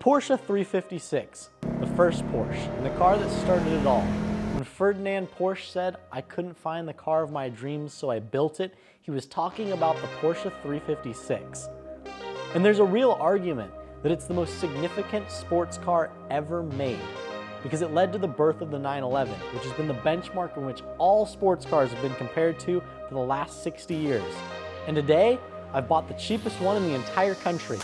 Porsche 356, the first Porsche, and the car that started it all. When Ferdinand Porsche said, "I couldn't find the car of my dreams, so I built it," he was talking about the Porsche 356. And there's a real argument that it's the most significant sports car ever made, because it led to the birth of the 911, which has been the benchmark in which all sports cars have been compared to for the last 60 years. And today, I've bought the cheapest one in the entire country.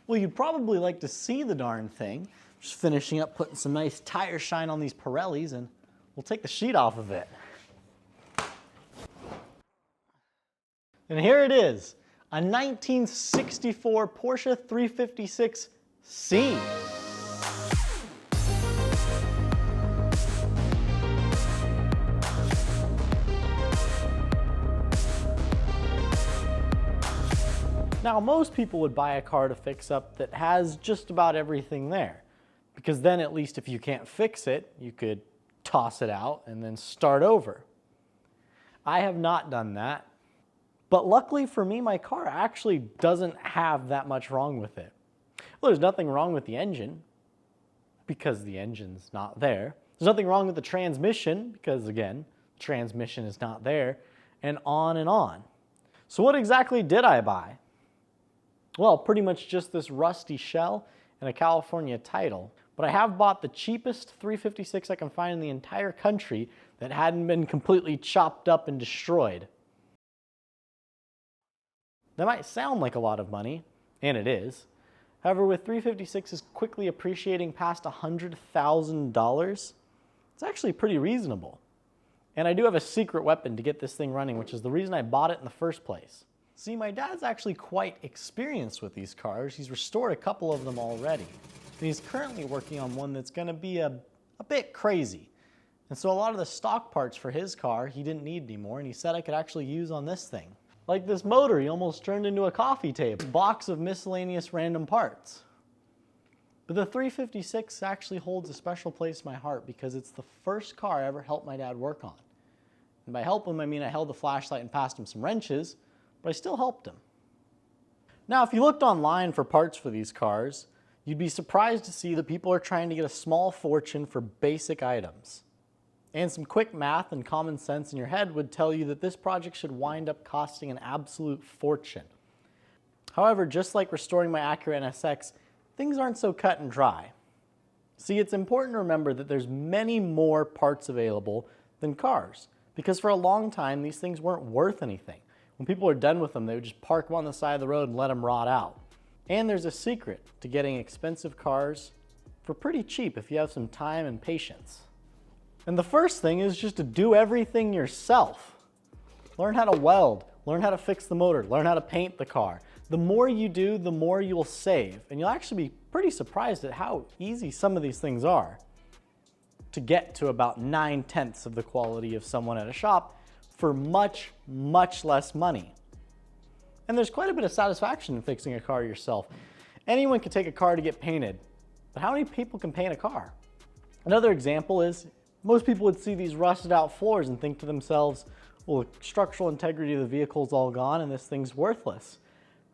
Well, you'd probably like to see the darn thing. Just finishing up putting some nice tire shine on these Pirellis, and we'll take the sheet off of it. And here it is, a 1964 Porsche 356C. Now, most people would buy a car to fix up that has just about everything there, because then at least if you can't fix it, you could toss it out and then start over. I have not done that, but luckily for me, my car actually doesn't have that much wrong with it. Well, there's nothing wrong with the engine, because the engine's not there. There's nothing wrong with the transmission, because again, the transmission is not there, and on and on. So what exactly did I buy? Well, pretty much just this rusty shell and a California title. But I have bought the cheapest 356 I can find in the entire country that hadn't been completely chopped up and destroyed. That might sound like a lot of money, and it is. However, with 356s quickly appreciating past $100,000, it's actually pretty reasonable. And I do have a secret weapon to get this thing running, which is the reason I bought it in the first place. See, my dad's actually quite experienced with these cars. He's restored a couple of them already. And he's currently working on one that's going to be a bit crazy. And so a lot of the stock parts for his car he didn't need anymore, and he said I could actually use on this thing. Like this motor he almost turned into a coffee table, a box of miscellaneous random parts. But the 356 actually holds a special place in my heart because it's the first car I ever helped my dad work on. And by help him, I mean I held the flashlight and passed him some wrenches, but I still helped him. Now, if you looked online for parts for these cars, you'd be surprised to see that people are trying to get a small fortune for basic items. And some quick math and common sense in your head would tell you that this project should wind up costing an absolute fortune. However, just like restoring my Acura NSX, things aren't so cut and dry. See, it's important to remember that there's many more parts available than cars, because for a long time, these things weren't worth anything. When people are done with them, they would just park them on the side of the road and let them rot out. And there's a secret to getting expensive cars for pretty cheap if you have some time and patience. And the first thing is just to do everything yourself. Learn how to weld, learn how to fix the motor, learn how to paint the car. The more you do, the more you'll save. And you'll actually be pretty surprised at how easy some of these things are to get to about 9/10 of the quality of someone at a shop for much, much less money. And there's quite a bit of satisfaction in fixing a car yourself. Anyone can take a car to get painted, but how many people can paint a car? Another example is, most people would see these rusted out floors and think to themselves, well, the structural integrity of the vehicle is all gone and this thing's worthless.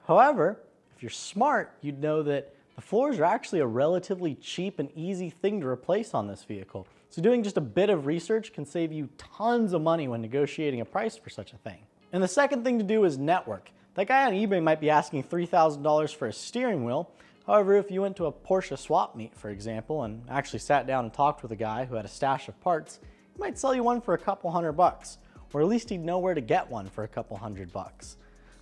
However, if you're smart, you'd know that the floors are actually a relatively cheap and easy thing to replace on this vehicle. So doing just a bit of research can save you tons of money when negotiating a price for such a thing. And the second thing to do is network. That guy on eBay might be asking $3,000 for a steering wheel. However, if you went to a Porsche swap meet, for example, and actually sat down and talked with a guy who had a stash of parts, he might sell you one for a couple $100, or at least he'd know where to get one for a couple $100.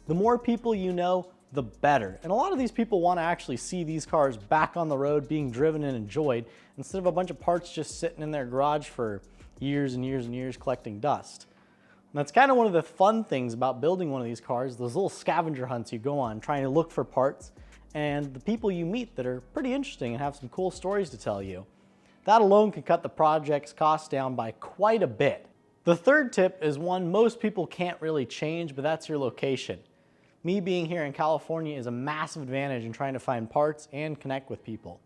The more people you know, the better. And a lot of these people want to actually see these cars back on the road being driven and enjoyed instead of a bunch of parts just sitting in their garage for years and years and years collecting dust. And that's kind of one of the fun things about building one of these cars, those little scavenger hunts you go on trying to look for parts and the people you meet that are pretty interesting and have some cool stories to tell you. That alone can cut the project's cost down by quite a bit. The third tip is one most people can't really change, but that's your location. Me being here in California is a massive advantage in trying to find parts and connect with people.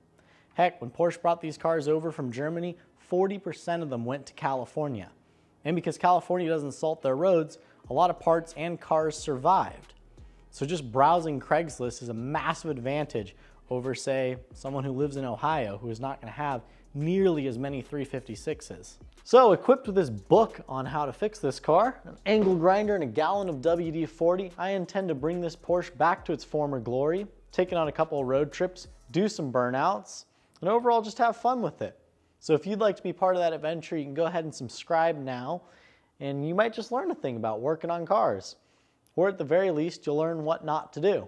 Heck, when Porsche brought these cars over from Germany, 40% of them went to California. And because California doesn't salt their roads, a lot of parts and cars survived. So just browsing Craigslist is a massive advantage over, say, someone who lives in Ohio who is not going to have nearly as many 356s. So equipped with this book on how to fix this car, an angle grinder and a gallon of WD-40, I intend to bring this Porsche back to its former glory, take it on a couple of road trips, do some burnouts, and overall just have fun with it. So if you'd like to be part of that adventure, you can go ahead and subscribe now, and you might just learn a thing about working on cars. Or at the very least, you'll learn what not to do.